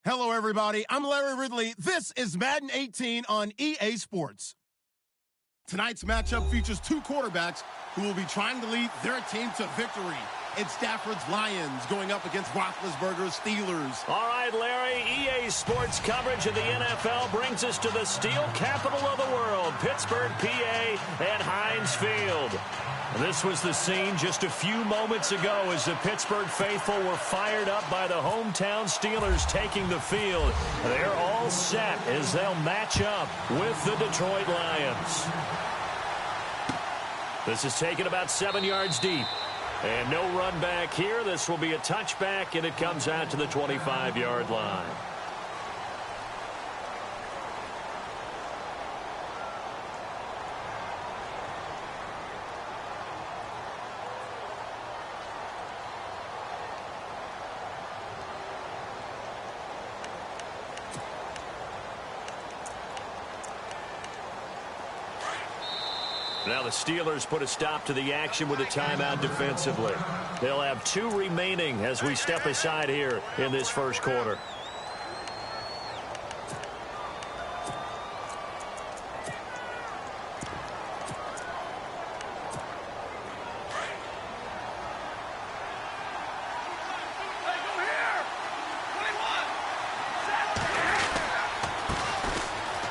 Hello, everybody. I'm Larry Ridley. This is Madden 18 on EA Sports. Tonight's matchup features two quarterbacks who will be trying to lead their team to victory. It's Stafford's Lions going up against Roethlisberger's Steelers. All right, Larry, EA Sports coverage of the NFL brings us to the steel capital of the world, Pittsburgh, PA, at Heinz Field. This was the scene just a few moments ago as the Pittsburgh faithful were fired up by the hometown Steelers taking the field. They're all set as they'll match up with the Detroit Lions. This is taken about 7 yards deep. And no run back here. This will be a touchback, and it comes out to the 25-yard line. Now the Steelers put a stop to the action with a timeout defensively. They'll have 2 remaining as we step aside here in this first quarter.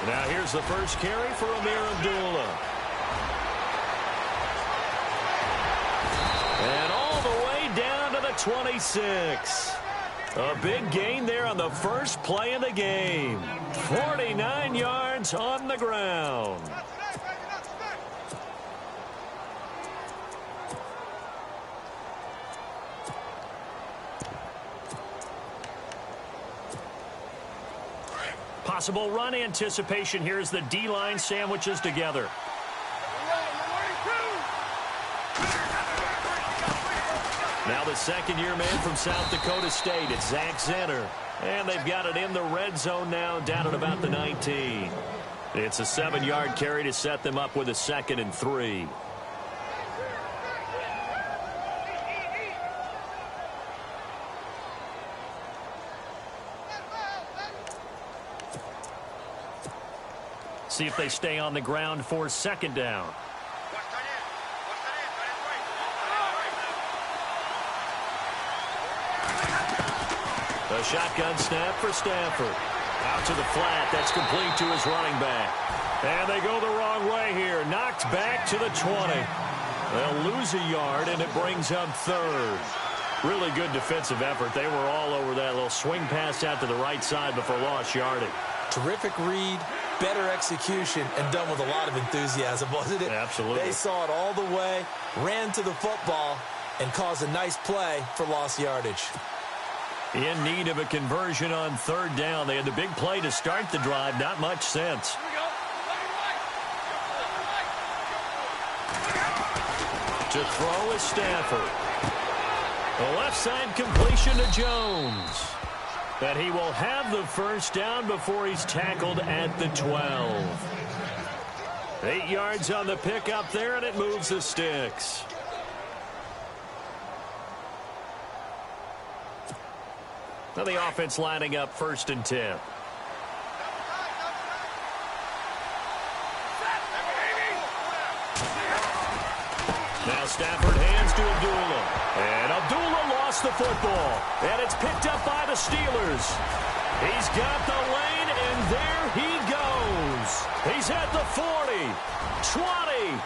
Now here's the first carry for Amir Abdullah. And all the way down to the 26. A big gain there on the first play of the game. 49 yards on the ground. Possible run anticipation here as the D-line sandwiches together. Now the second-year man from South Dakota State, it's Zach Zenner. And they've got it in the red zone now, down at about the 19. It's a 7-yard carry to set them up with a 2nd and 3. See if they stay on the ground for 2nd down. A shotgun snap for Stafford. Out to the flat. That's complete to his running back. And they go the wrong way here. Knocked back to the 20. They'll lose a yard, and it brings up 3rd. Really good defensive effort. They were all over that little swing pass out to the right side before lost yardage. Terrific read, better execution, and done with a lot of enthusiasm, wasn't it? Absolutely. They saw it all the way, ran to the football, and caused a nice play for lost yardage. In need of a conversion on 3rd down. They had the big play to start the drive. Not much sense. To throw is Stafford. The left side completion to Jones. And he will have the first down before he's tackled at the 12. 8 yards on the pickup there, and it moves the sticks. Now the offense lining up 1st and 10. Now Stafford hands to Abdullah. And Abdullah lost the football. And it's picked up by the Steelers. He's got the lane, and there he goes. He's at the 40, 20,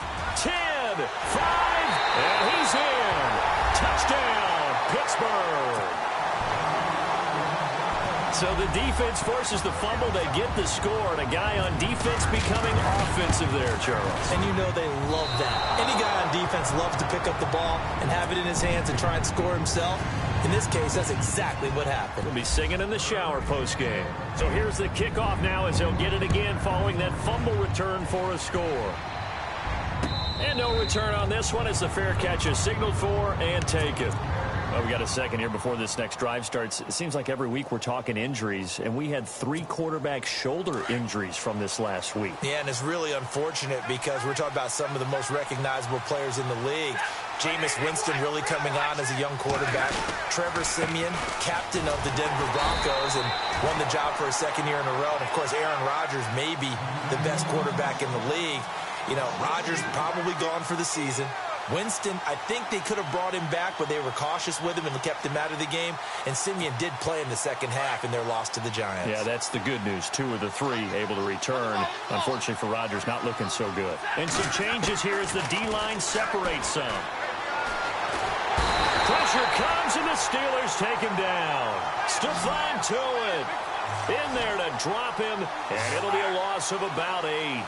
10, 5, and he's in. Touchdown, Pittsburgh. So the defense forces the fumble. They get the score, and a guy on defense becoming offensive there, Charles. And you know they love that. Any guy on defense loves to pick up the ball and have it in his hands and try and score himself. In this case, that's exactly what happened. He'll be singing in the shower postgame. So here's the kickoff now as he'll get it again following that fumble return for a score. And no return on this one as the fair catch is signaled for and taken. Well, we got a second here before this next drive starts. It seems like every week we're talking injuries, and we had 3 quarterback shoulder injuries from this last week. Yeah, and it's really unfortunate because we're talking about some of the most recognizable players in the league. Jameis Winston really coming on as a young quarterback. Trevor Siemian, captain of the Denver Broncos, and won the job for a second year in a row. And, of course, Aaron Rodgers may be the best quarterback in the league. You know, Rodgers probably gone for the season. Winston, I think they could have brought him back, but they were cautious with him and kept him out of the game. And Siemian did play in the second half in their loss to the Giants. Yeah, that's the good news. 2 of the 3 able to return. Unfortunately for Rodgers, not looking so good. And some changes here as the D-line separates some. Pressure comes, and the Steelers take him down. Stephon Tuitt in there to drop him, and it'll be a loss of about 8.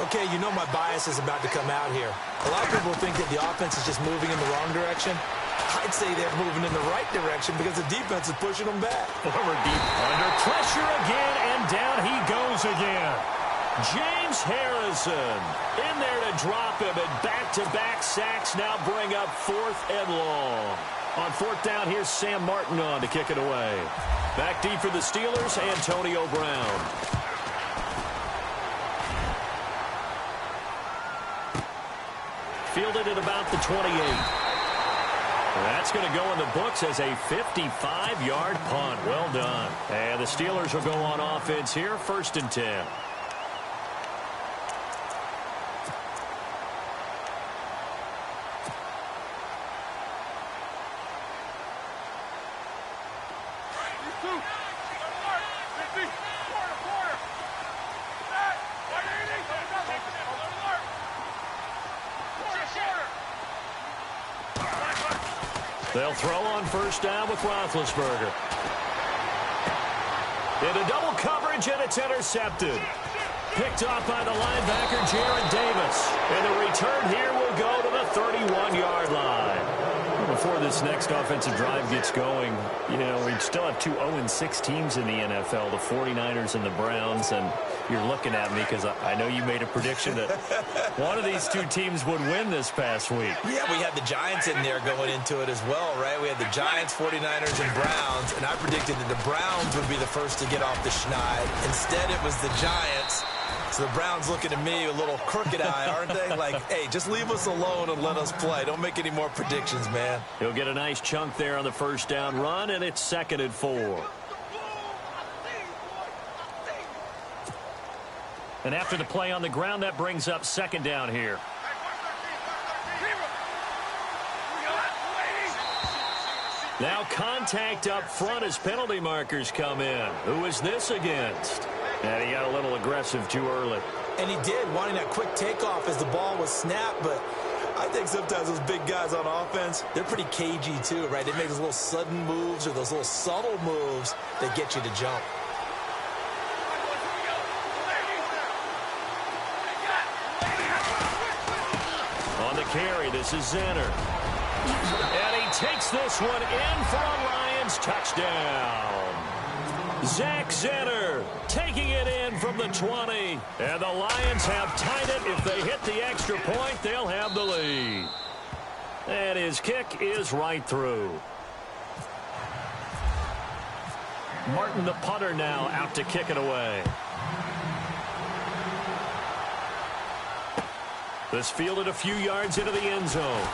Okay, you know my bias is about to come out here. A lot of people think that the offense is just moving in the wrong direction. I'd say they're moving in the right direction because the defense is pushing them back. Forward deep, under pressure again, and down he goes again. James Harrison in there to drop him, and back-to-back sacks now bring up 4th and long. On 4th down, here's Sam Martin on to kick it away. Back deep for the Steelers, Antonio Brown. Fielded at about the 28. That's going to go in the books as a 55-yard punt. Well done. And the Steelers will go on offense here, 1st and 10. They'll throw on 1st down with Roethlisberger. Into double coverage, and it's intercepted. Picked off by the linebacker, Jared Davis. And the return here will go to the 31-yard line. Before this next offensive drive gets going, you know, we still have 2 0-6 teams in the NFL, the 49ers and the Browns, and you're looking at me because I know you made a prediction that one of these 2 teams would win this past week. Yeah, we had the Giants in there going into it as well, right? We had the Giants, 49ers, and Browns, and I predicted that the Browns would be the first to get off the schneid. Instead, it was the Giants. So the Browns looking at me with a little crooked eye, aren't they? Like, hey, just leave us alone and let us play. Don't make any more predictions, man. He'll get a nice chunk there on the 1st down run, and it's 2nd and 4. And after the play on the ground, that brings up 2nd down here. Now contact up front as penalty markers come in. Who is this against? And he got a little aggressive too early. And he did, wanting that quick takeoff as the ball was snapped. But I think sometimes those big guys on offense, they're pretty cagey too, right? They make those little sudden moves or those little subtle moves that get you to jump. On the carry, this is Zenner. And he takes this one in for a Lions touchdown. Zach Zenner taking it in from the 20. And the Lions have tied it. If they hit the extra point, they'll have the lead. And his kick is right through. Martin, the punter, now out to kick it away. This fielded a few yards into the end zone.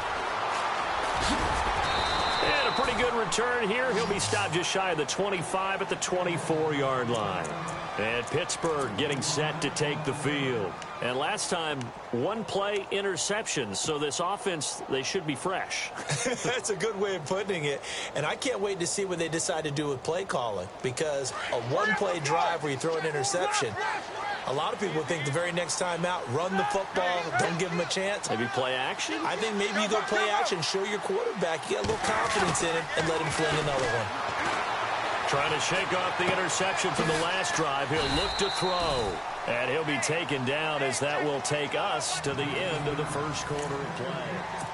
And a pretty good return here. He'll be stopped just shy of the 25 at the 24-yard line. And Pittsburgh getting set to take the field. And last time, 1 play interception. So this offense, they should be fresh. That's a good way of putting it. And I can't wait to see what they decide to do with play calling. Because a 1-play drive where you throw an interception, a lot of people think the very next time out, run the football, don't give them a chance. Maybe play action? I think maybe you go play action, show your quarterback, you get a little confidence in him, and let him fling another one. Trying to shake off the interception from the last drive. He'll look to throw. And he'll be taken down as that will take us to the end of the first quarter of play.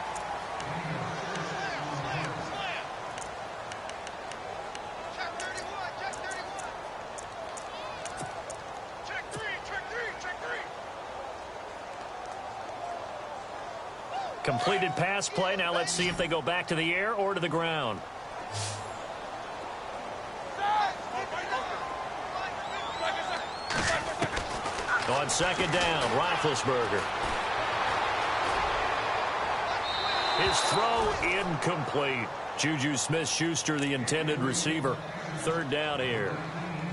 Completed pass play. Now let's see if they go back to the air or to the ground. On second down, Roethlisberger. His throw incomplete. Juju Smith-Schuster, the intended receiver. Third down here.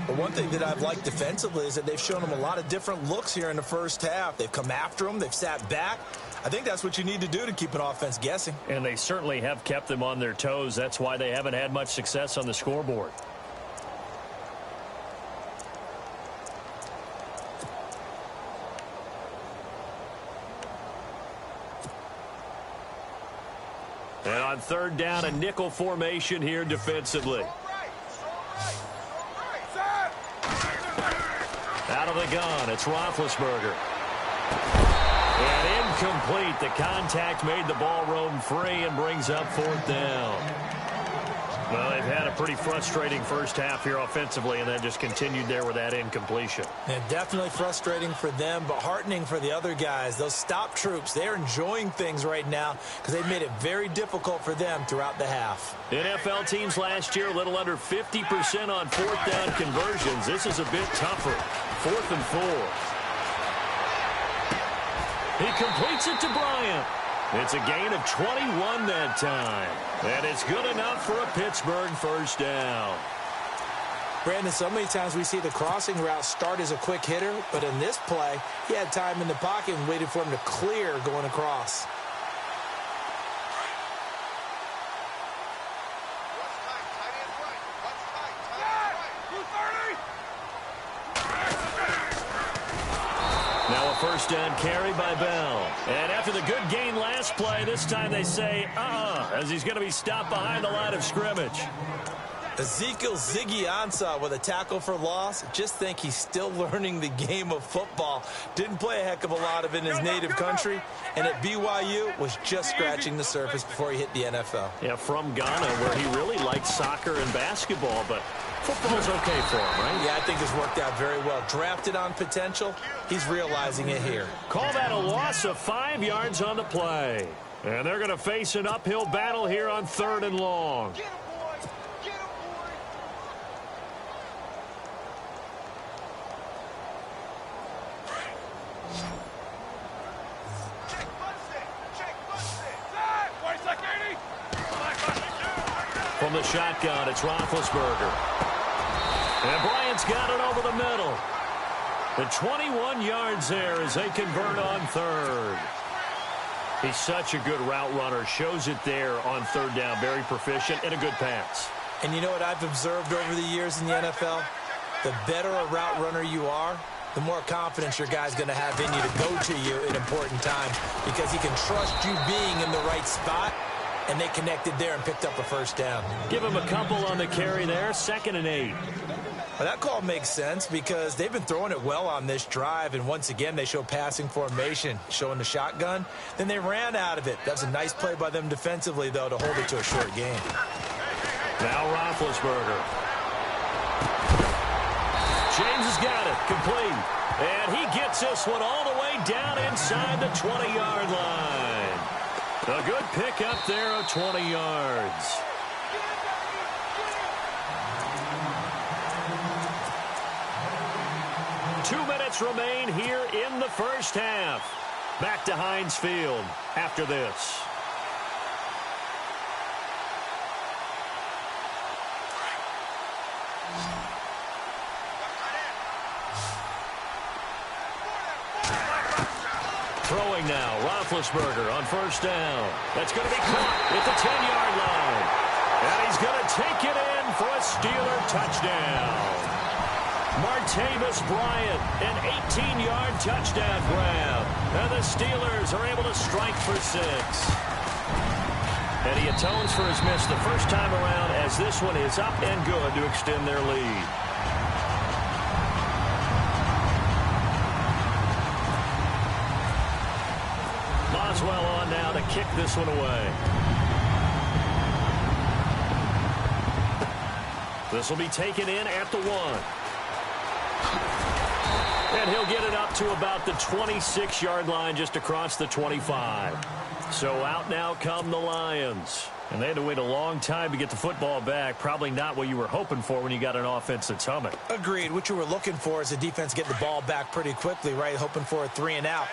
But one thing that I've liked defensively is that they've shown them a lot of different looks here in the first half. They've come after them. They've sat back. I think that's what you need to do to keep an offense guessing. And they certainly have kept them on their toes. That's why they haven't had much success on the scoreboard. And on third down, a nickel formation here defensively. Out of the gun, it's Roethlisberger. And incomplete. The contact made the ball roam free and brings up fourth down. Well, they've had a pretty frustrating first half here offensively, and that just continued there with that incompletion. And definitely frustrating for them, but heartening for the other guys. Those stop troops, they're enjoying things right now because they've made it very difficult for them throughout the half. NFL teams last year, a little under 50% on fourth down conversions. This is a bit tougher. 4th and 4. He completes it to Bryant. It's a gain of 21 that time. And it's good enough for a Pittsburgh first down. Brandon, so many times we see the crossing route start as a quick hitter, but in this play, he had time in the pocket and waited for him to clear going across. Now a first down carry by Bell. And after the good gain last play, this time they say, as he's going to be stopped behind the line of scrimmage. Ezekiel Ziggy Ansah with a tackle for loss. Just think he's still learning the game of football. Didn't play a heck of a lot of it in his native country. And at BYU was just scratching the surface before he hit the NFL. Yeah, from Ghana, where he really liked soccer and basketball, but football's okay for him, right? Yeah, I think it's worked out very well. Drafted on potential, he's realizing it here. Call that a loss of 5 yards on the play. And they're going to face an uphill battle here on 3rd and long. From the shotgun, it's Roethlisberger. And Bryant's got it over the middle. The 21 yards there as they convert on 3rd. He's such a good route runner. Shows it there on 3rd down. Very proficient and a good pass. And you know what I've observed over the years in the NFL? The better a route runner you are, the more confidence your guy's going to have in you to go to you at important times because he can trust you being in the right spot. And they connected there and picked up a first down. Give him a couple on the carry there. 2nd and 8. Well, that call makes sense because they've been throwing it well on this drive. And once again, they show passing formation, showing the shotgun. Then they ran out of it. That was a nice play by them defensively, though, to hold it to a short game. Now Roethlisberger. James has got it. Complete. And he gets this one all the way down inside the 20-yard line. A good pickup there of 20 yards. Two minutes remain here in the first half. Back to Heinz Field after this. Throwing now, Roethlisberger on first down. That's going to be caught at the 10-yard line. And he's going to take it in for a Steeler touchdown. Martavis Bryant, an 18-yard touchdown grab. And the Steelers are able to strike for 6. And he atones for his miss the first time around as this one is up and good to extend their lead. Boswell on now to kick this one away. This will be taken in at the 1. And he'll get it up to about the 26-yard line just across the 25. So out now come the Lions. And they had to wait a long time to get the football back. Probably not what you were hoping for when you got an offense that's humming. Agreed. What you were looking for is a defense getting the ball back pretty quickly, right? Hoping for a 3-and-out.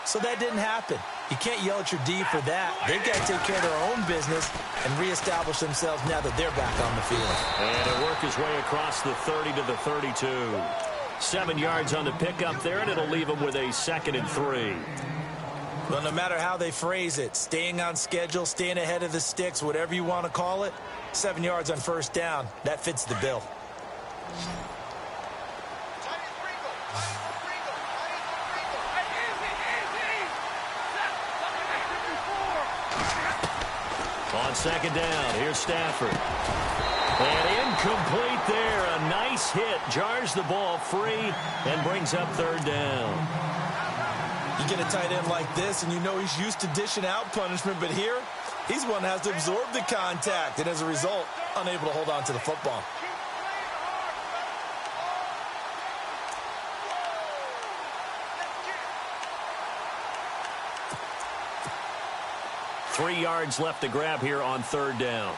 So that didn't happen. You can't yell at your D for that. They've got to take care of their own business and reestablish themselves now that they're back on the field. And it'll work his way across the 30 to the 32. 7 yards on the pickup there, and it'll leave him with a 2nd and 3. Well, no matter how they phrase it, staying on schedule, staying ahead of the sticks, whatever you want to call it, 7 yards on first down, that fits the bill. On 2nd down, here's Stafford. And incomplete there. A nice hit. Jars the ball free and brings up 3rd down. You get a tight end like this, and you know he's used to dishing out punishment, but here, he's one that has to absorb the contact, and as a result, unable to hold on to the football. Three yards left to grab here on 3rd down.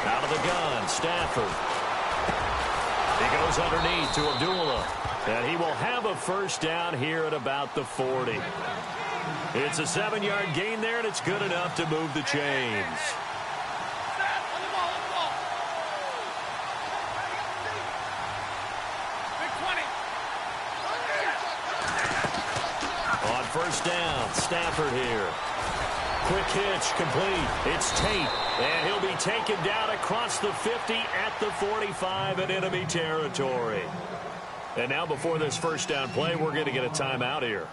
Out of the gun, Stafford. He goes underneath to Abdullah. And he will have a 1st down here at about the 40. It's a 7-yard gain there, and it's good enough to move the chains. On 1st down, Stafford here. Quick hitch, complete. It's Tate, and he'll be taken down across the 50 at the 45 in enemy territory. And now before this 1st down play, we're going to get a timeout here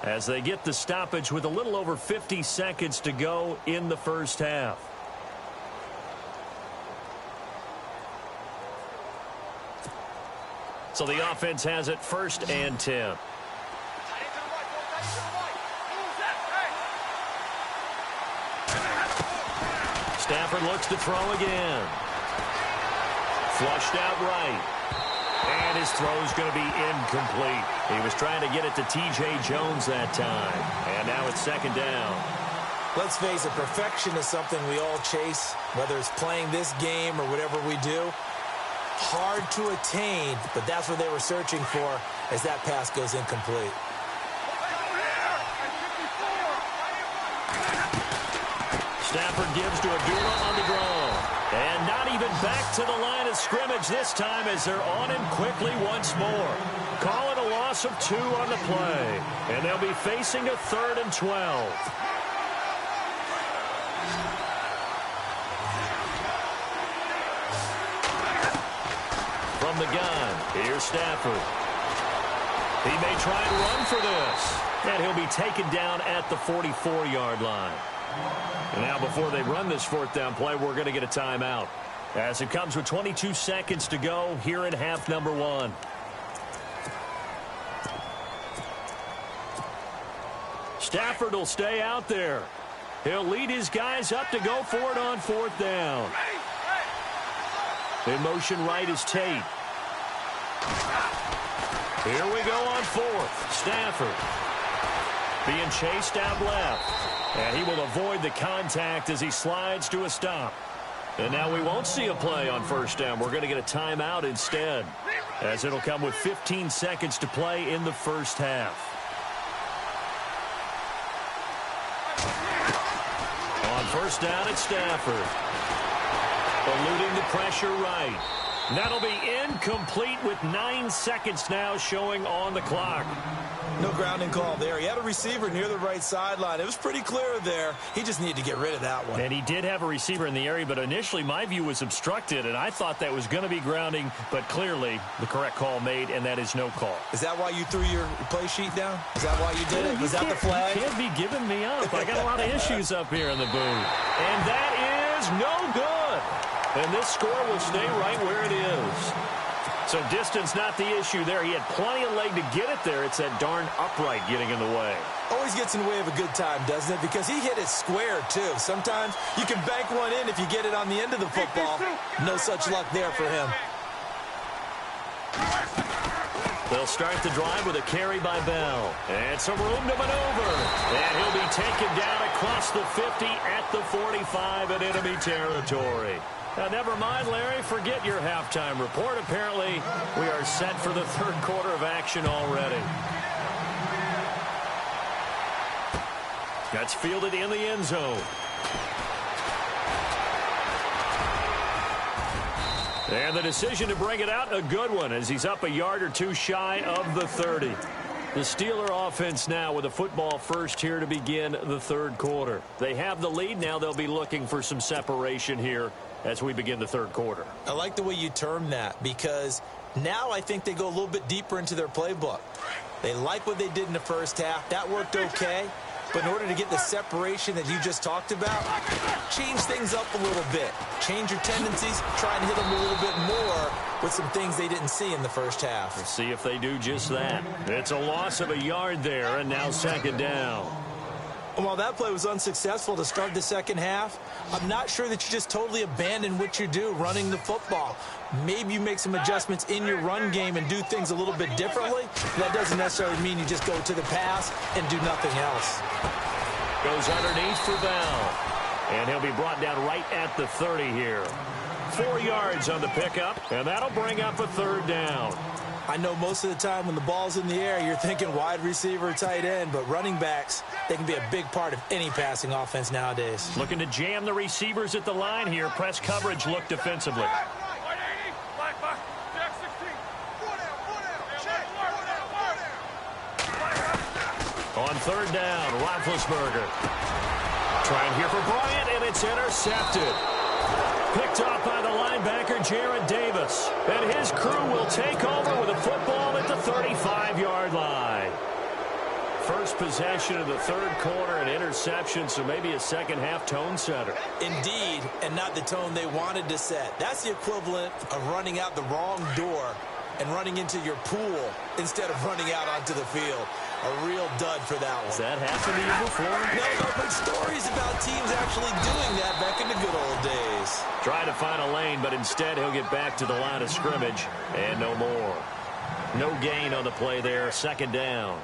as they get the stoppage with a little over 50 seconds to go in the 1st half. So the offense has it 1st and 10. Stafford looks to throw again. Flushed out right. And his throw's going to be incomplete. He was trying to get it to T.J. Jones that time. And now it's 2nd down. Let's face it, perfection is something we all chase, whether it's playing this game or whatever we do. Hard to attain, but that's what they were searching for as that pass goes incomplete. Stafford gives to Abdullah on the draw. And not even back to the line of scrimmage this time as they're on him quickly once more. Call it a loss of 2 on the play. And they'll be facing a 3rd and 12. From the gun, here's Stafford. He may try and run for this. And he'll be taken down at the 44-yard line. And now before they run this 4th down play, we're going to get a timeout. As it comes with 22 seconds to go here in half number 1. Stafford will stay out there. He'll lead his guys up to go for it on 4th down. In motion right is Tate. Here we go on 4th. Stafford being chased out left. And he will avoid the contact as he slides to a stop. And now we won't see a play on 1st down. We're going to get a timeout instead, as it'll come with 15 seconds to play in the 1st half. On 1st down, it's Stafford. Eluding the pressure right. That'll be incomplete with 9 seconds now showing on the clock. No grounding call there. He had a receiver near the right sideline. It was pretty clear there. He just needed to get rid of that one. And he did have a receiver in the area, but initially my view was obstructed, and I thought that was going to be grounding, but clearly the correct call made, and that is no call. Is that why you threw your play sheet down? Is that why you did it? Was that the flag? You can't be giving me up. I got a lot of issues up here in the booth. And that is no good. And this score will stay right where it is. So distance not the issue there. He had plenty of leg to get it there. It's that darn upright getting in the way. Always gets in the way of a good time, doesn't it? Because he hit it square, too. Sometimes you can bank one in if you get it on the end of the football. No such luck there for him. They'll start the drive with a carry by Bell. And some room to maneuver. And he'll be taken down across the 50 at the 45 in enemy territory. Now, never mind, Larry. Forget your halftime report. Apparently, we are set for the third quarter of action already. That's fielded in the end zone. And the decision to bring it out, a good one, as he's up a yard or two shy of the 30. The Steeler offense now with a football first here to begin the third quarter. They have the lead. Now they'll be looking for some separation here as we begin the third quarter. I like the way you term that, because now I think they go a little bit deeper into their playbook. They like what they did in the first half. That worked okay. But in order to get the separation that you just talked about, change things up a little bit. Change your tendencies, try and hit them a little bit more with some things they didn't see in the first half. Let's see if they do just that. It's a loss of a yard there, and now second down. And while that play was unsuccessful to start the second half, I'm not sure that you just totally abandon what you do running the football. Maybe you make some adjustments in your run game and do things a little bit differently. That doesn't necessarily mean you just go to the pass and do nothing else. Goes underneath for Bell. And he'll be brought down right at the 30 here. 4 yards on the pickup, and that'll bring up a third down. I know most of the time when the ball's in the air, you're thinking wide receiver, tight end, but running backs, they can be a big part of any passing offense nowadays. Looking to jam the receivers at the line here. Press coverage look defensively. On third down, Roethlisberger. Trying here for Bryant, and it's intercepted. Picked off by the linebacker, Jarrad Davis. And his crew will take over with a football at the 35-yard line. First possession of the third quarter, an interception, so maybe a second-half tone setter. Indeed, and not the tone they wanted to set. That's the equivalent of running out the wrong door and running into your pool instead of running out onto the field. A real dud for that one. Has that happened to you before? No, I've heard stories about teams actually doing that back in the good old days. Try to find a lane, but instead he'll get back to the line of scrimmage and no more. No gain on the play there. Second down.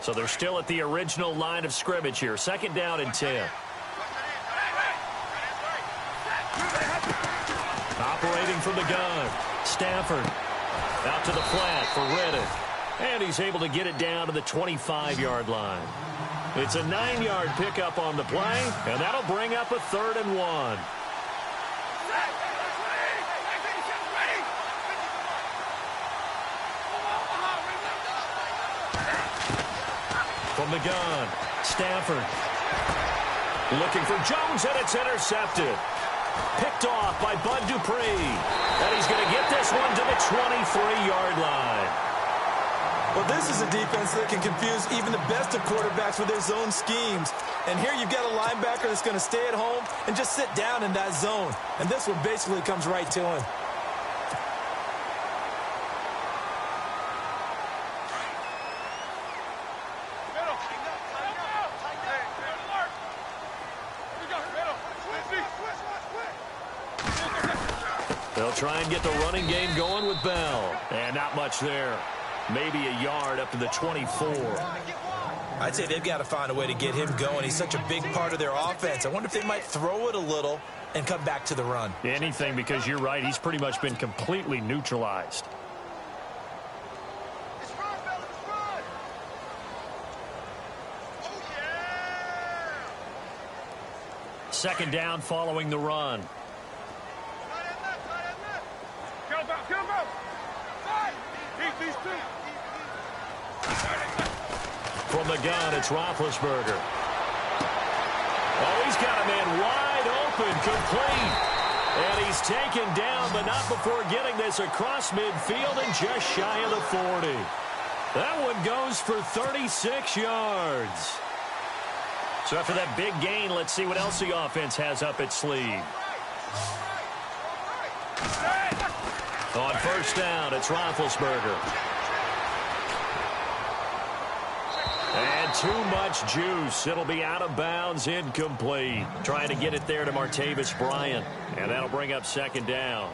So they're still at the original line of scrimmage here. Second down and 10. Operating from the gun. Stafford out to the flat for Reddick. And he's able to get it down to the 25-yard line. It's a 9-yard pickup on the play, and that'll bring up a 3rd and 1. From the gun, Stafford looking for Jones, and it's intercepted. Picked off by Bud Dupree. And he's going to get this one to the 23-yard line. Well, this is a defense that can confuse even the best of quarterbacks with their zone schemes. And here you've got a linebacker that's going to stay at home and just sit down in that zone. And this one basically comes right to him. They'll try and get the running game going with Bell. And not much there. Maybe a yard up to the 24. I'd say they've got to find a way to get him going. He's such a big part of their offense. I wonder if they might throw it a little and come back to the run. Anything, because you're right. He's pretty much been completely neutralized. Second down following the run. From the gun, it's Roethlisberger. Oh, he's got a man wide open, complete. And he's taken down, but not before getting this across midfield and just shy of the 40. That one goes for 36 yards. So after that big gain, let's see what else the offense has up its sleeve. On first down, it's Roethlisberger. And too much juice. It'll be out of bounds, incomplete. Trying to get it there to Martavis Bryant. And that'll bring up second down.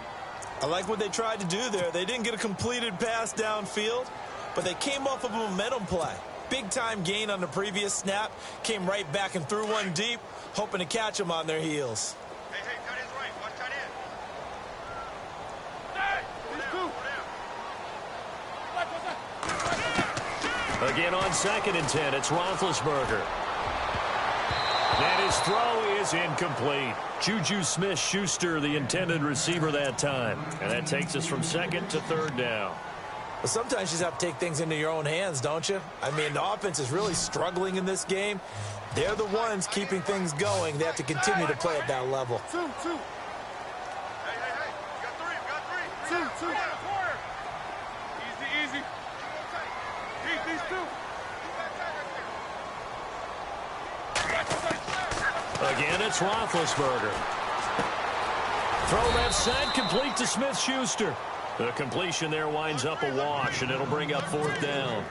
I like what they tried to do there. They didn't get a completed pass downfield, but they came off of a momentum play. Big-time gain on the previous snap. Came right back and threw one deep, hoping to catch them on their heels. Hey, tight end's right. Watch tight end. Again on 2nd and 10, it's Roethlisberger. And his throw is incomplete. Juju Smith-Schuster, the intended receiver that time. And that takes us from 2nd to 3rd down. Well, sometimes you just have to take things into your own hands, don't you? I mean, the offense is really struggling in this game. They're the ones keeping things going. They have to continue to play at that level. Two. Hey. You got three. Two. Easy. These two. Again, it's Roethlisberger. Throw left side, complete to Smith-Schuster. The completion there winds up a wash, and it'll bring up 4th down.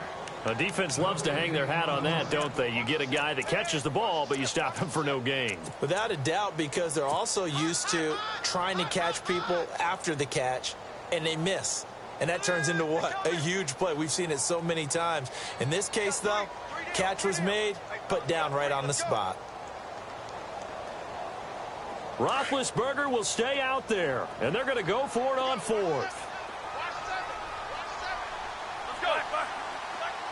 A defense loves to hang their hat on that, don't they? You get a guy that catches the ball, but you stop him for no gain. Without a doubt, because they're also used to trying to catch people after the catch, and they miss. And that turns into what? A huge play. We've seen it so many times. In this case, though, catch was made, put down right on the spot. Roethlisberger will stay out there, and they're going to go for it on 4th.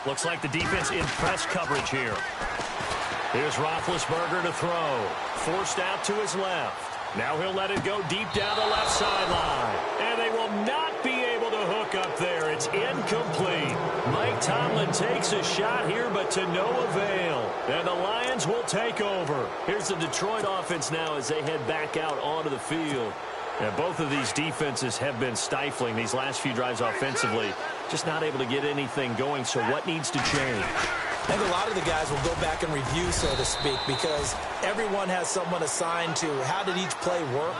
Looks like the defense in press coverage here. Here's Roethlisberger to throw. Forced out to his left. Now he'll let it go deep down the left sideline. And they will not be able to hook up there. It's incomplete. Mike Tomlin takes a shot here, but to no avail. And the Lions will take over. Here's the Detroit offense now as they head back out onto the field. And both of these defenses have been stifling these last few drives offensively. Just not able to get anything going, so what needs to change? I think a lot of the guys will go back and review, so to speak, because everyone has someone assigned to how did each play work.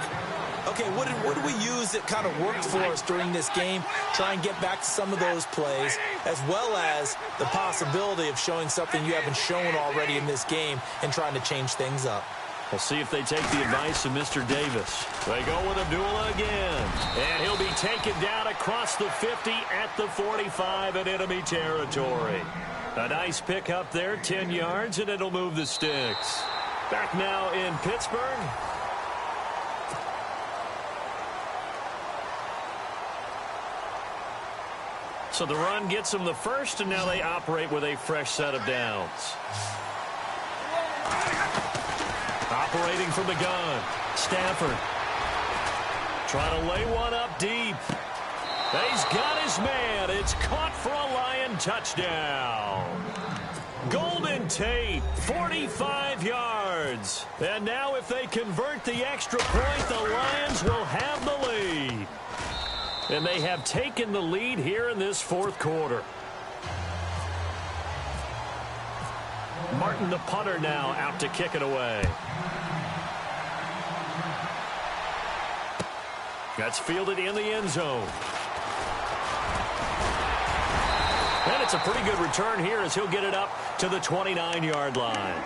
Okay, what did we use that kind of worked for us during this game? Try and get back to some of those plays, as well as the possibility of showing something you haven't shown already in this game and trying to change things up. We'll see if they take the advice of Mr. Davis. They go with Abdullah again. And he'll be taken down across the 50 at the 45 in enemy territory. A nice pick up there, 10 yards, and it'll move the sticks. Back now in Pittsburgh. So the run gets them the first, and now they operate with a fresh set of downs. Operating from the gun, Stafford. Trying to lay one up deep. He's got his man. It's caught for a Lion touchdown. Golden Tate, 45 yards. And now if they convert the extra point, the Lions will have the lead. And they have taken the lead here in this 4th quarter. Martin, the punter, now out to kick it away. That's fielded in the end zone. And it's a pretty good return here as he'll get it up to the 29-yard line.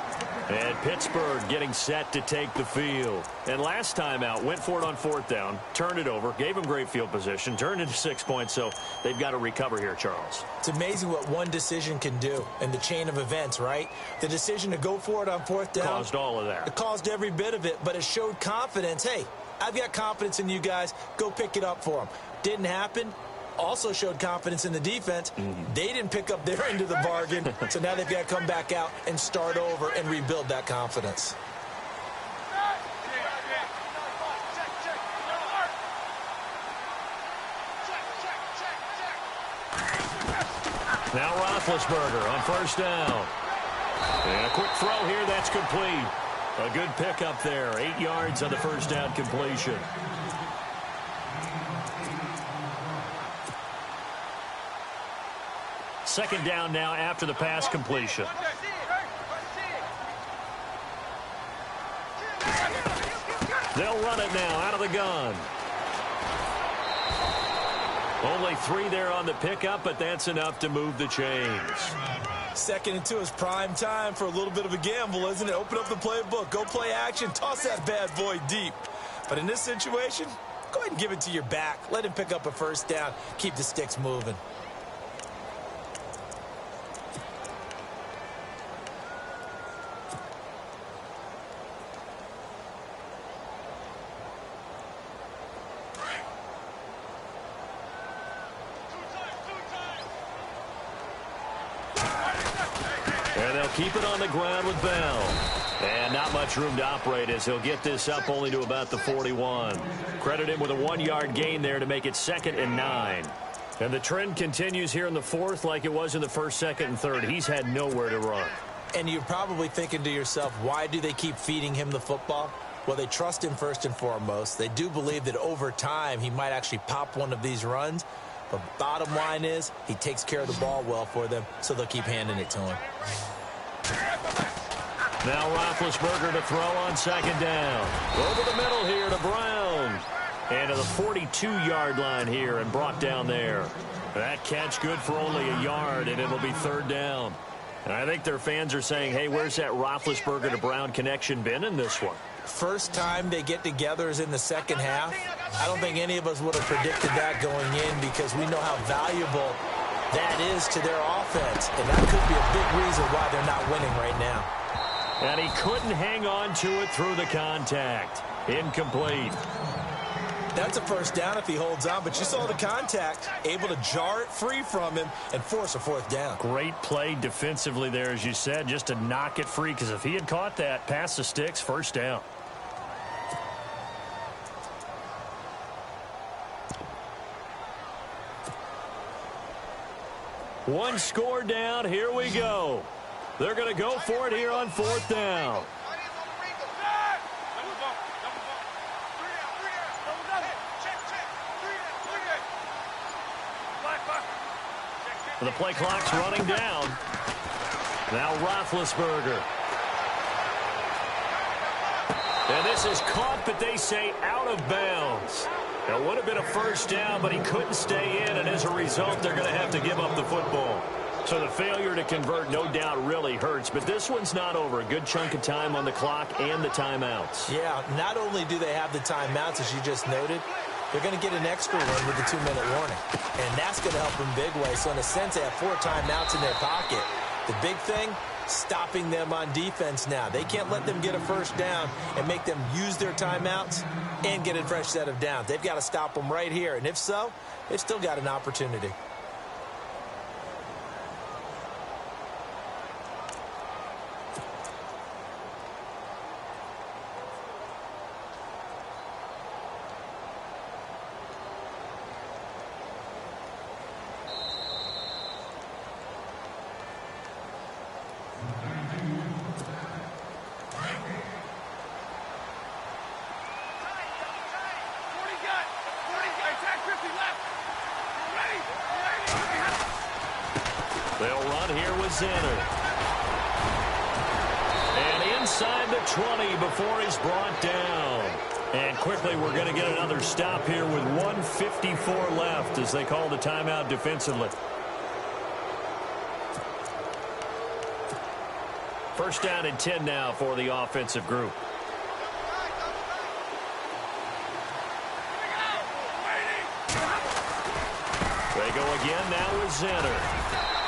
And Pittsburgh getting set to take the field. And last time out, went for it on 4th down, turned it over, gave him great field position, turned into 6 points, so they've got to recover here, Charles. It's amazing what one decision can do in the chain of events, right? The decision to go for it on 4th down. Caused all of that. It caused every bit of it, but it showed confidence. Hey, I've got confidence in you guys. Go pick it up for them. Didn't happen. Also showed confidence in the defense. They didn't pick up their end of the bargain, so now they've got to come back out and start over and rebuild that confidence. Now Roethlisberger on 1st down. And a quick throw here, that's complete. A good pickup there, 8 yards on the 1st down completion. Second down now after the pass completion. They'll run it now out of the gun. Only 3 there on the pickup, but that's enough to move the chains. 2nd and 2 is prime time for a little bit of a gamble, isn't it? Open up the playbook. Go play action. Toss that bad boy deep. But in this situation, go ahead and give it to your back. Let him pick up a first down. Keep the sticks moving. And they'll keep it on the ground with Bell. And not much room to operate as he'll get this up only to about the 41. Credit him with a 1-yard gain there to make it 2nd and 9. And the trend continues here in the 4th like it was in the 1st, 2nd, and 3rd. He's had nowhere to run. And you're probably thinking to yourself, why do they keep feeding him the football? Well, they trust him first and foremost. They do believe that over time he might actually pop one of these runs. But bottom line is he takes care of the ball well for them, so they'll keep handing it to him. Now Roethlisberger to throw on 2nd down. Over the middle here to Brown. And to the 42-yard line here and brought down there. That catch good for only a yard, and it'll be 3rd down. And I think their fans are saying, hey, where's that Roethlisberger to Brown connection been in this one? First time they get together is in the 2nd half. I don't think any of us would have predicted that going in because we know how valuable that is to their offense. And that could be a big reason why they're not winning right now. And he couldn't hang on to it through the contact. Incomplete. That's a first down if he holds on, but you saw the contact, able to jar it free from him and force a 4th down. Great play defensively there, as you said, just to knock it free, because if he had caught that, past the sticks, 1st down. One score down, here we go. They're going to go for it here on 4th down. The play clock's running down. Now Roethlisberger. And this is caught, but they say out of bounds. It would have been a 1st down, but he couldn't stay in, and as a result, they're going to have to give up the football. So the failure to convert no doubt really hurts, but this one's not over. A good chunk of time on the clock and the timeouts. Yeah, not only do they have the timeouts, as you just noted, they're going to get an extra one with the 2-minute warning. And that's going to help them big way. So in a sense, they have 4 timeouts in their pocket. The big thing, stopping them on defense now. They can't let them get a 1st down and make them use their timeouts and get a fresh set of downs. They've got to stop them right here. And if so, they've still got an opportunity. They'll run here with Zenner. And inside the 20 before he's brought down. And quickly we're going to get another stop here with 1:54 left as they call the timeout defensively. 1st down and 10 now for the offensive group. They go again now with Zenner.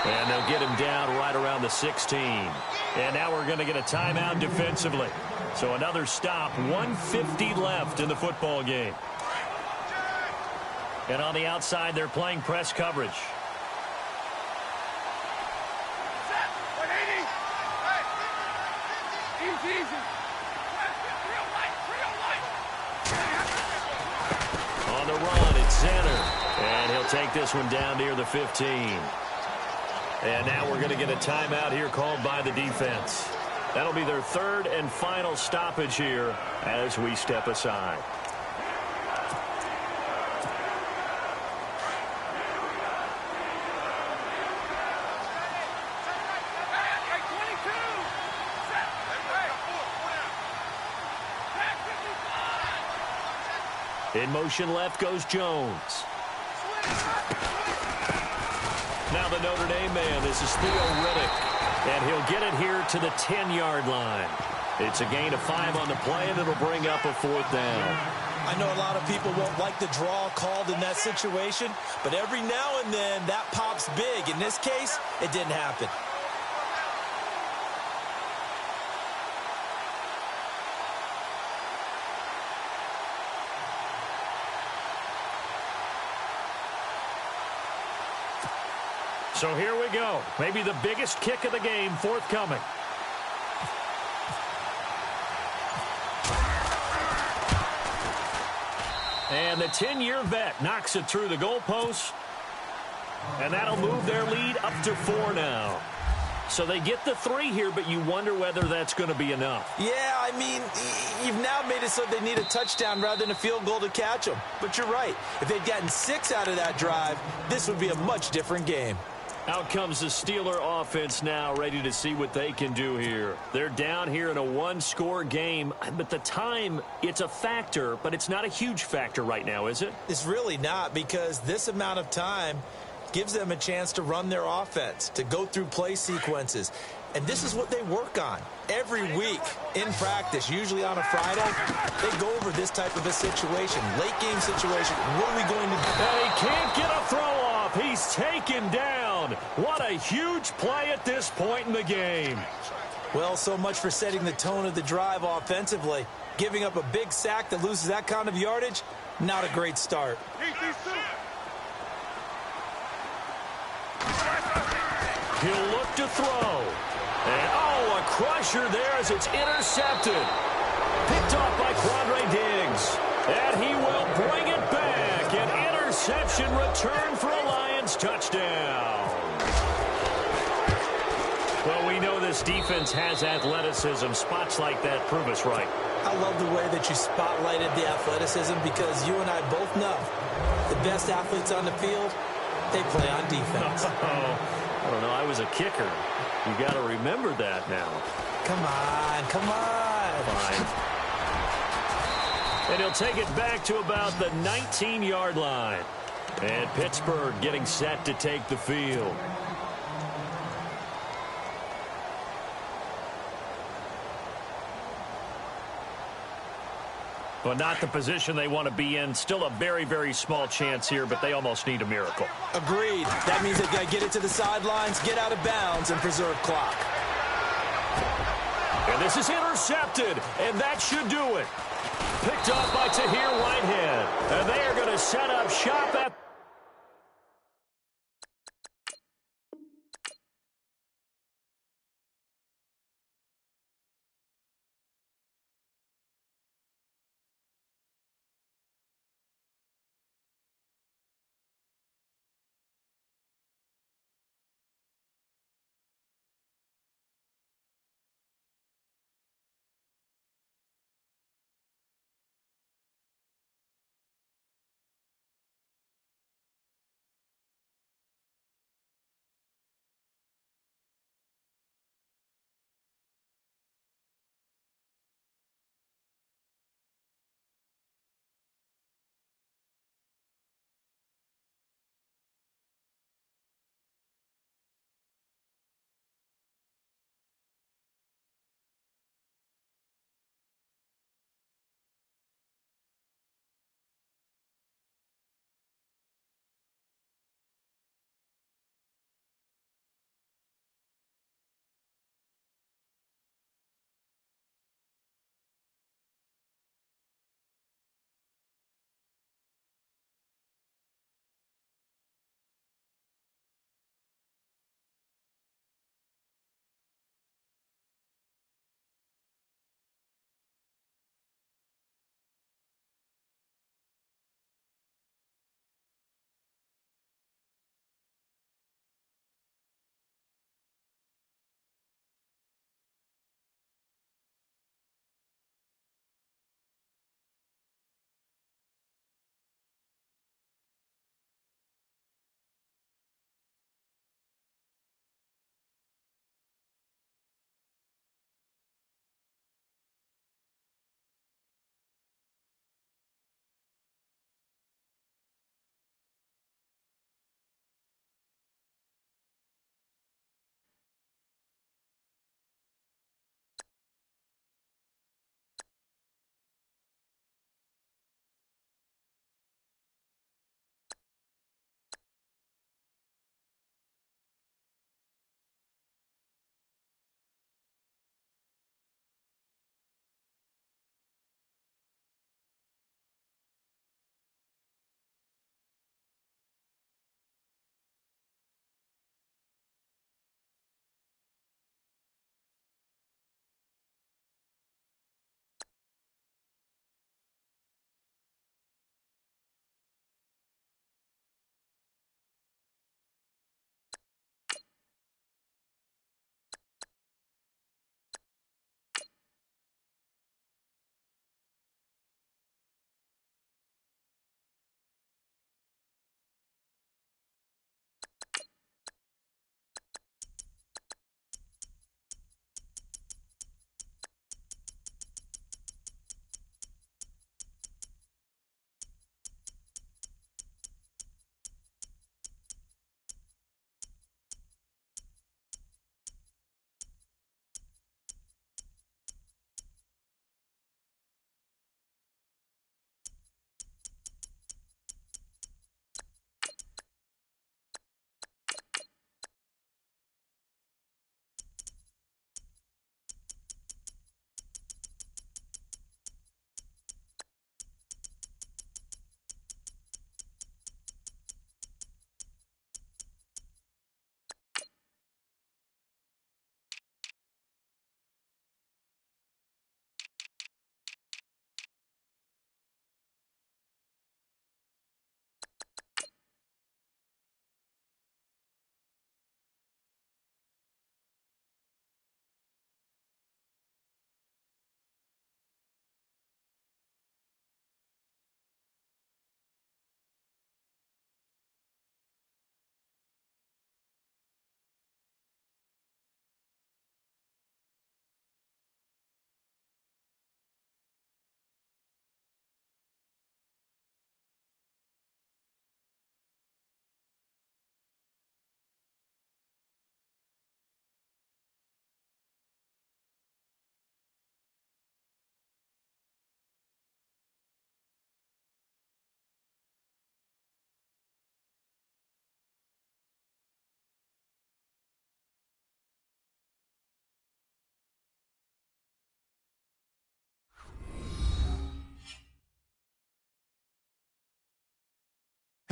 And they'll get him down right around the 16. And now we're going to get a timeout defensively. So another stop, 1:50 left in the football game. And on the outside, they're playing press coverage. On the run, it's Zenner. And he'll take this one down near the 15. And now we're going to get a timeout here called by the defense. That'll be their 3rd and final stoppage here as we step aside. In motion left goes Jones. Now the Notre Dame man, this is Theo Riddick, and he'll get it here to the 10-yard line. It's a gain of 5 on the play, and it'll bring up a 4th down. I know a lot of people won't like the draw called in that situation, but every now and then that pops big. In this case, it didn't happen. So here we go. Maybe the biggest kick of the game forthcoming. And the 10-year vet knocks it through the goalpost. And that'll move their lead up to 4 now. So they get the 3 here, but you wonder whether that's going to be enough. Yeah, I mean, you've now made it so they need a touchdown rather than a field goal to catch them. But you're right. If they'd gotten 6 out of that drive, this would be a much different game. Out comes the Steeler offense now, ready to see what they can do here. They're down here in a 1-score game, but the time, it's a factor, but it's not a huge factor right now, is it? It's really not, because this amount of time gives them a chance to run their offense, to go through play sequences. And this is what they work on every week in practice, usually on a Friday. They go over this type of a situation, late game situation. What are we going to do? And he can't get a throw off. He's taken down. What a huge play at this point in the game. Well, so much for setting the tone of the drive offensively. Giving up a big sack that loses that kind of yardage, not a great start. He'll look to throw. And, oh, a crusher there as it's intercepted. Picked off by Quandre Diggs. And he will bring it back. An interception return for a Lions touchdown. Well, we know this defense has athleticism. Spots like that prove us right. I love the way that you spotlighted the athleticism, because you and I both know the best athletes on the field, they play on defense. I don't know. I was a kicker. You got to remember that now. Come on, come on. Fine. And he'll take it back to about the 19-yard line. And Pittsburgh getting set to take the field. Well, not the position they want to be in. Still a very, very small chance here, but they almost need a miracle. Agreed. That means they've got to get it to the sidelines, get out of bounds, and preserve clock. And this is intercepted, and that should do it. Picked off by Tahir Whitehead. And they are going to set up shop at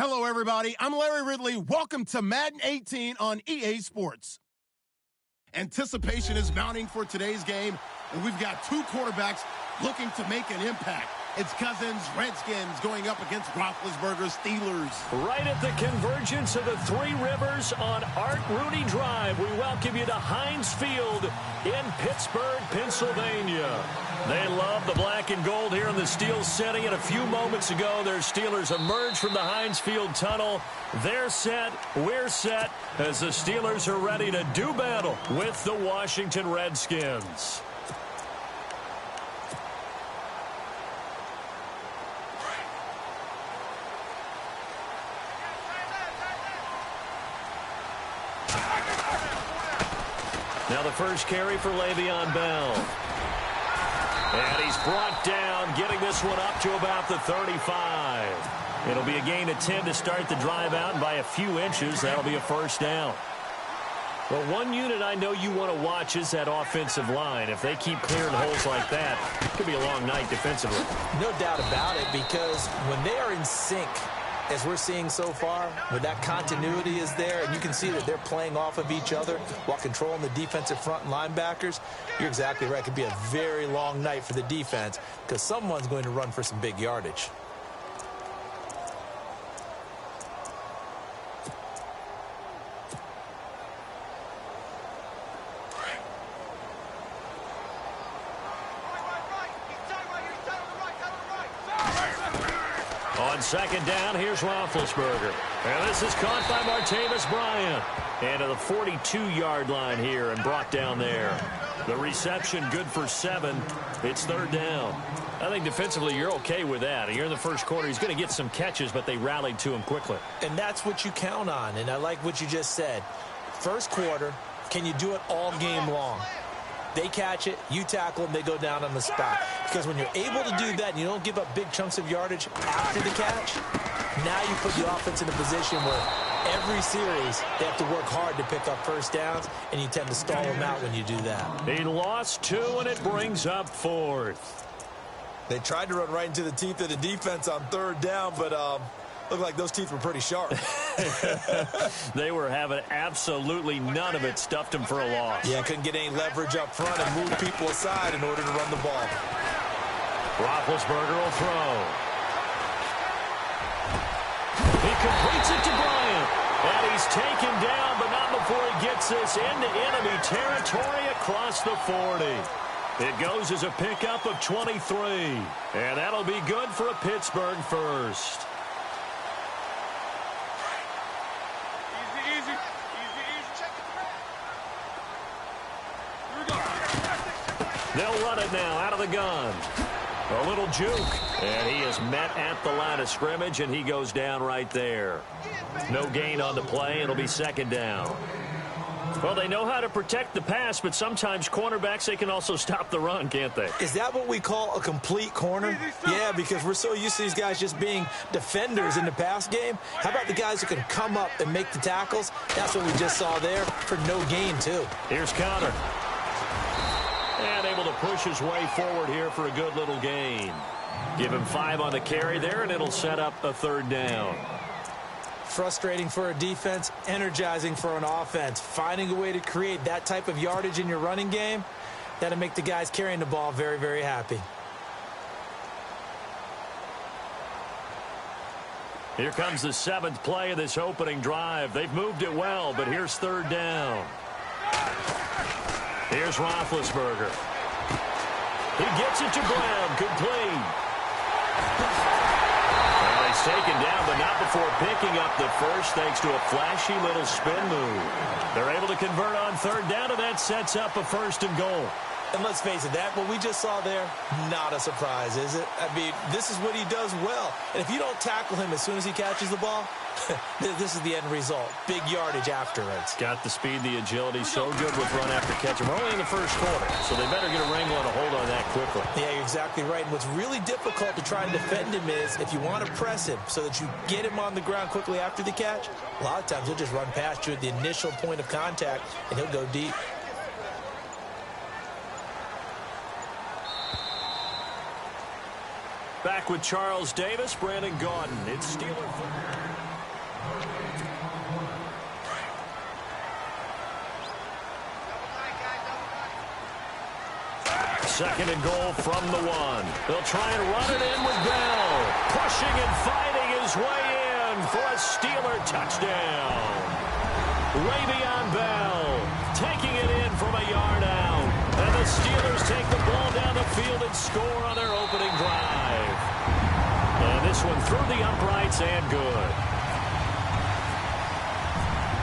Hello, everybody. I'm Larry Ridley. Welcome to Madden 18 on EA Sports. Anticipation is mounting for today's game, and we've got two quarterbacks looking to make an impact. It's Cousins, Redskins, going up against Roethlisberger's Steelers. Right at the convergence of the Three Rivers on Art Rooney Drive, we welcome you to Heinz Field in Pittsburgh, Pennsylvania. They love the black and gold here in the Steel City, and a few moments ago, their Steelers emerged from the Heinz Field tunnel. They're set, we're set, as the Steelers are ready to do battle with the Washington Redskins. Now the first carry for Le'Veon Bell. And he's brought down, getting this one up to about the 35. It'll be a gain of 10 to start the drive out, and by a few inches, that'll be a first down. Well, one unit I know you want to watch is that offensive line. If they keep clearing holes like that, it could be a long night defensively. No doubt about it, because when they are in sync, as we're seeing so far, when that continuity is there, and you can see that they're playing off of each other while controlling the defensive front and linebackers, you're exactly right. It could be a very long night for the defense because someone's going to run for some big yardage. On second down, here's Roethlisberger. And this is caught by Martavis Bryant. And to the 42-yard line here and brought down there. The reception good for 7. It's third down. I think defensively you're okay with that. You're in the first quarter. He's going to get some catches, but they rallied to him quickly. And that's what you count on. And I like what you just said. First quarter, can you do it all game long? They catch it, you tackle them, they go down on the spot. Because when you're able to do that and you don't give up big chunks of yardage after the catch, now you put the offense in a position where every series they have to work hard to pick up first downs, and you tend to stall them out when you do that. He lost 2, and it brings up 4th. They tried to run right into the teeth of the defense on third down, but looked like those teeth were pretty sharp. They were having absolutely none of it, stuffed him for a loss. Yeah, couldn't get any leverage up front and move people aside in order to run the ball. Roethlisberger will throw. He completes it to Bryant. And he's taken down, but not before he gets this into enemy territory across the 40. It goes as a pickup of 23. And that'll be good for a Pittsburgh first. They'll run it now out of the gun. A little juke. And he is met at the line of scrimmage, and he goes down right there. No gain on the play. It'll be second down. Well, they know how to protect the pass, but sometimes cornerbacks, they can also stop the run, can't they? Is that what we call a complete corner? Yeah, because we're so used to these guys just being defenders in the pass game. How about the guys who can come up and make the tackles? That's what we just saw there for no gain, too. Here's Connor. And able to push his way forward here for a good little gain. Give him 5 on the carry there, and it'll set up a third down. Frustrating for a defense, energizing for an offense. Finding a way to create that type of yardage in your running game, that'll make the guys carrying the ball very, very happy. Here comes the 7th play of this opening drive. They've moved it well, but here's third down. Here's Roethlisberger. He gets it to Brown, complete. Well, he's taken down, but not before picking up the first, thanks to a flashy little spin move. They're able to convert on third down, and that sets up a 1st and goal. And let's face it, that what we just saw there, not a surprise, is it? I mean, this is what he does well. And if you don't tackle him as soon as he catches the ball, this is the end result. Big yardage afterwards. Got the speed, the agility, so good with run after catch. We're only in the first quarter, so they better get a wrangle and a hold on that quickly. Yeah, you're exactly right. And what's really difficult to try and defend him is if you want to press him so that you get him on the ground quickly after the catch, a lot of times he'll just run past you at the initial point of contact, and he'll go deep. Back with Charles Davis, Brandon Gaudin. It's Steeler. Second and goal from the 1. They'll try and run it in with Bell. Pushing and fighting his way in for a Steeler touchdown. Le'Veon Bell taking it in from a yard out. And the Steelers take the ball down the field and score on their opening drive. And this one through the uprights and good.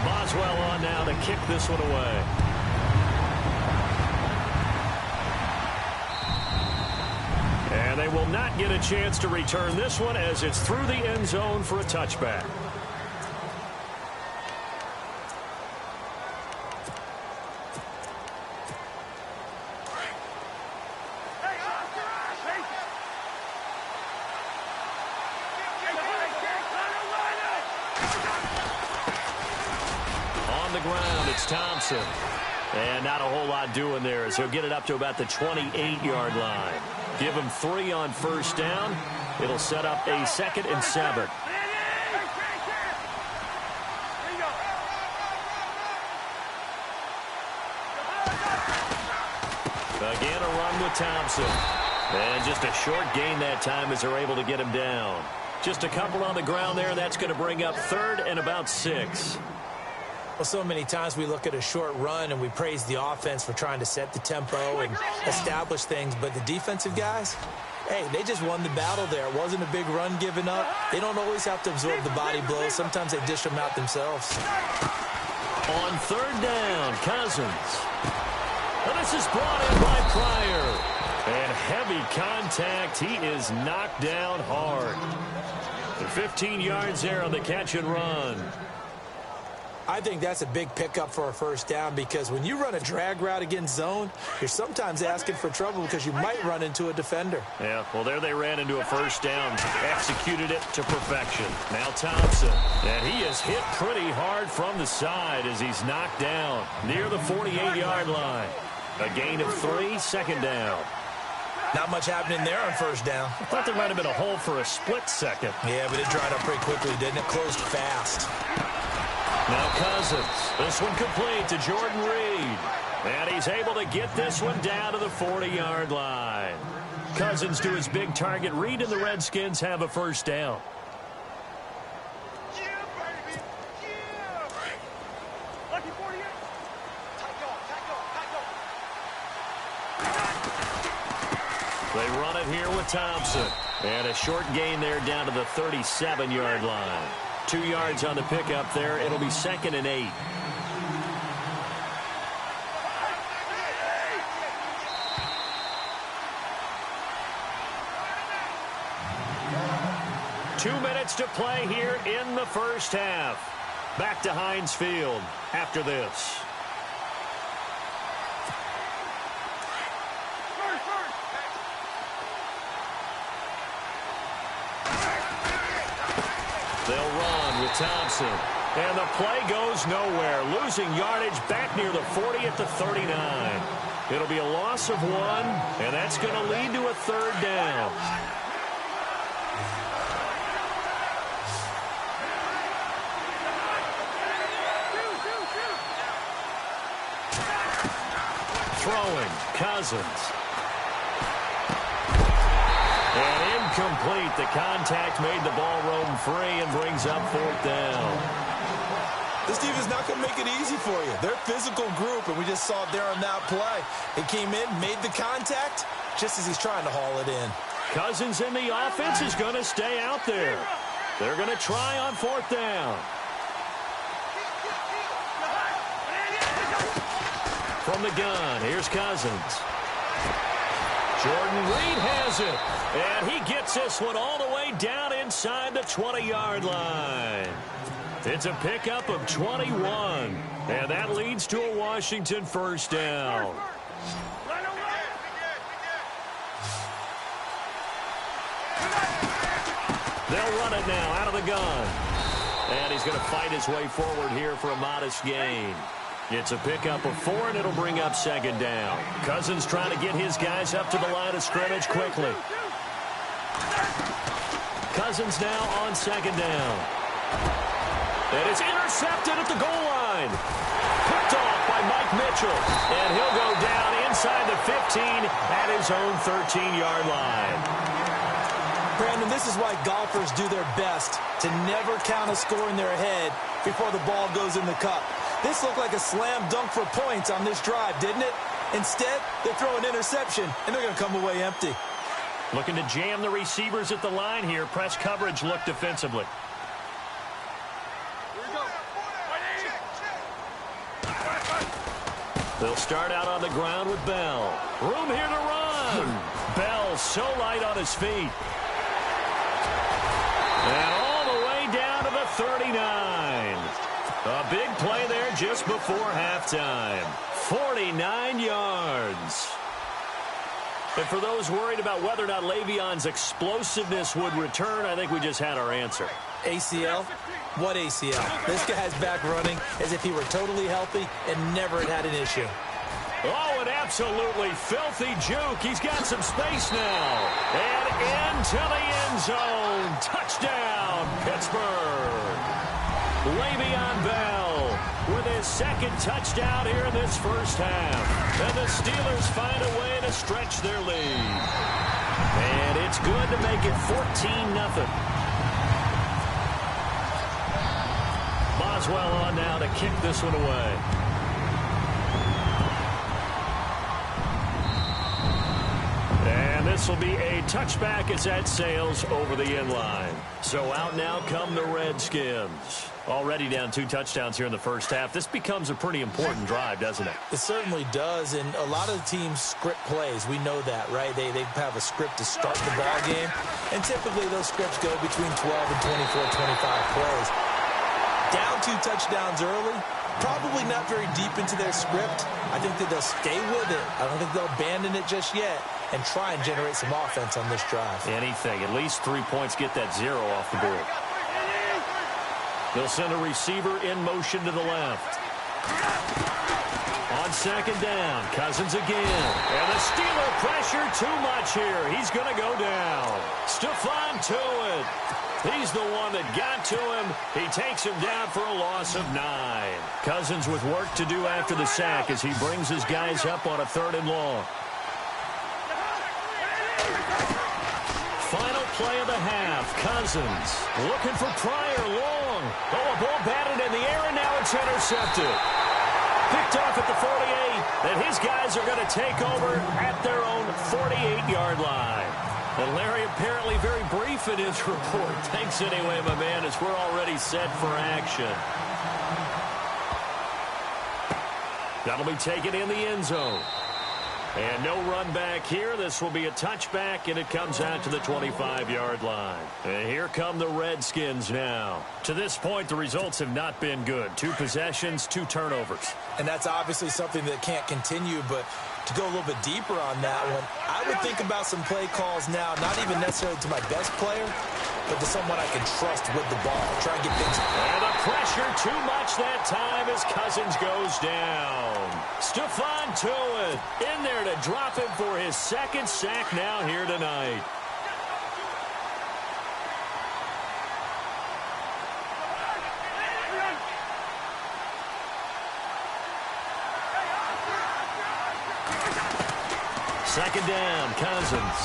Boswell on now to kick this one away. And they will not get a chance to return this one as it's through the end zone for a touchback. On the ground, it's Thompson. And not a whole lot doing there as he'll get it up to about the 28-yard line. Give him 3 on first down. It'll set up a 2nd and 7. Again, a run with Thompson. And just a short gain that time as they're able to get him down. Just a couple on the ground there, and that's going to bring up 3rd and about 6. Well, so many times we look at a short run and we praise the offense for trying to set the tempo and establish things, but the defensive guys, hey, they just won the battle there. It wasn't a big run given up. They don't always have to absorb the body blows. Sometimes they dish them out themselves. On 3rd down, Cousins. And this is brought in by Pryor. And heavy contact. He is knocked down hard. 15 yards there on the catch and run. I think that's a big pickup for a first down because when you run a drag route against zone, you're sometimes asking for trouble because you might run into a defender. Yeah, well, there they ran into a first down, executed it to perfection. Now Thompson, and he is hit pretty hard from the side as he's knocked down near the 48-yard line. A gain of 3, 2nd down. Not much happening there on first down. I thought there might have been a hole for a split second. Yeah, but it dried up pretty quickly, didn't it? Closed fast. Now Cousins, this one complete to Jordan Reed. And he's able to get this one down to the 40-yard line. Cousins to his big target. Reed and the Redskins have a first down. Yeah, baby. Yeah. Lucky 48. They run it here with Thompson. And a short gain there down to the 37-yard line. 2 yards on the pickup there. It'll be 2nd and 8. Two minutes to play here in the first half. Back to Heinz Field after this. They'll run with Thompson. And the play goes nowhere. Losing yardage back near the 40 at the 39. It'll be a loss of 1, and that's going to lead to a 3rd down. Throwing, Cousins. And incomplete. The contact made the ball roam free and brings up 4th down. This team is not going to make it easy for you. They're a physical group, and we just saw it there on that play. They came in, made the contact, just as he's trying to haul it in. Cousins in the offense is going to stay out there. They're going to try on 4th down. From the gun, here's Cousins. Jordan Reed has it. And he gets this one all the way down inside the 20-yard line. It's a pickup of 21. And that leads to a Washington first down. They'll run it now out of the gun. And he's going to fight his way forward here for a modest gain. It's a pickup of 4, and it'll bring up 2nd down. Cousins trying to get his guys up to the line of scrimmage quickly. Cousins now on 2nd down. And it's intercepted at the goal line. Picked off by Mike Mitchell. And he'll go down inside the 15 at his own 13-yard line. Brandon, this is why golfers do their best to never count a score in their head before the ball goes in the cup. This looked like a slam dunk for points on this drive, didn't it? Instead, they throw an interception, and they're going to come away empty. Looking to jam the receivers at the line here. Press coverage look defensively. They'll start out on the ground with Bell. Room here to run. Bell so light on his feet. And all the way down to the 39. A big play there just before halftime. 49 yards. And for those worried about whether or not Le'Veon's explosiveness would return, I think we just had our answer. ACL? What ACL? This guy's back running as if he were totally healthy and never had an issue. Oh, an absolutely filthy juke. He's got some space now. And into the end zone. Touchdown, Pittsburgh. Le'Veon Bell with his second touchdown here in this first half. And the Steelers find a way to stretch their lead. And it's good to make it 14-0. Boswell on now to kick this one away. And this will be a touchback as that sails over the end line. So out now come the Redskins. Already down 2 touchdowns here in the first half. This becomes a pretty important drive, doesn't it? It certainly does, and a lot of the teams script plays. We know that, right? They have a script to start the ball game, and typically those scripts go between 12 and 24, 25 plays. Down 2 touchdowns early, probably not very deep into their script. I think that they'll stay with it. I don't think they'll abandon it just yet and try and generate some offense on this drive. Anything. At least 3 points, get that 0 off the board. They'll send a receiver in motion to the left. On second down, Cousins again. And the Steeler pressure too much here. He's going to go down. Stephon Tuitt. He's the one that got to him. He takes him down for a loss of 9. Cousins with work to do after the sack as he brings his guys up on a 3rd and long. Final play of the half. Cousins looking for Pryor long. Oh, a ball batted in the air, and now it's intercepted. Picked off at the 48, and his guys are going to take over at their own 48-yard line. And Larry apparently very brief in his report. Thanks anyway, my man, as we're already set for action. That'll be taken in the end zone. And no run back here. This will be a touchback, and it comes out to the 25-yard line. And here come the Redskins now. To this point, the results have not been good. 2 possessions, 2 turnovers. And that's obviously something that can't continue, but to go a little bit deeper on that one, I would think about some play calls now, not even necessarily to my best player, but to someone I can trust with the ball. Try and get things. And the pressure too much that time as Cousins goes down. Stephon Tuitt in there to drop him for his 2nd sack now here tonight. Second down, Cousins.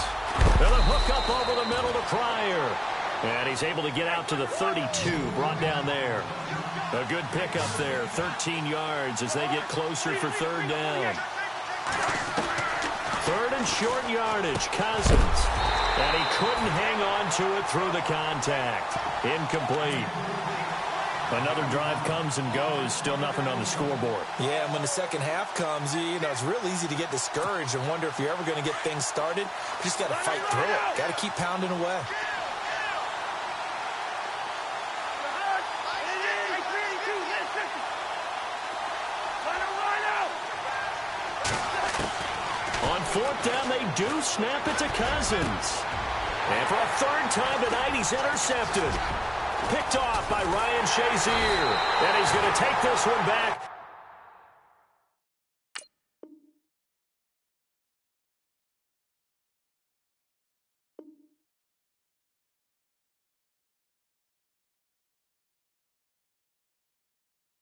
And a hook up over the middle to Pryor. And he's able to get out to the 32, brought down there. A good pickup there, 13 yards as they get closer for 3rd down. 3rd and short yardage, Cousins. And he couldn't hang on to it through the contact. Incomplete. Another drive comes and goes, still nothing on the scoreboard. Yeah, and when the second half comes, you know, it's real easy to get discouraged and wonder if you're ever going to get things started. You just got to fight through it. Got to keep pounding away. On 4th down, they do snap it to Cousins. And for a 3rd time tonight, he's intercepted. Picked off by Ryan Shazier. And he's going to take this one back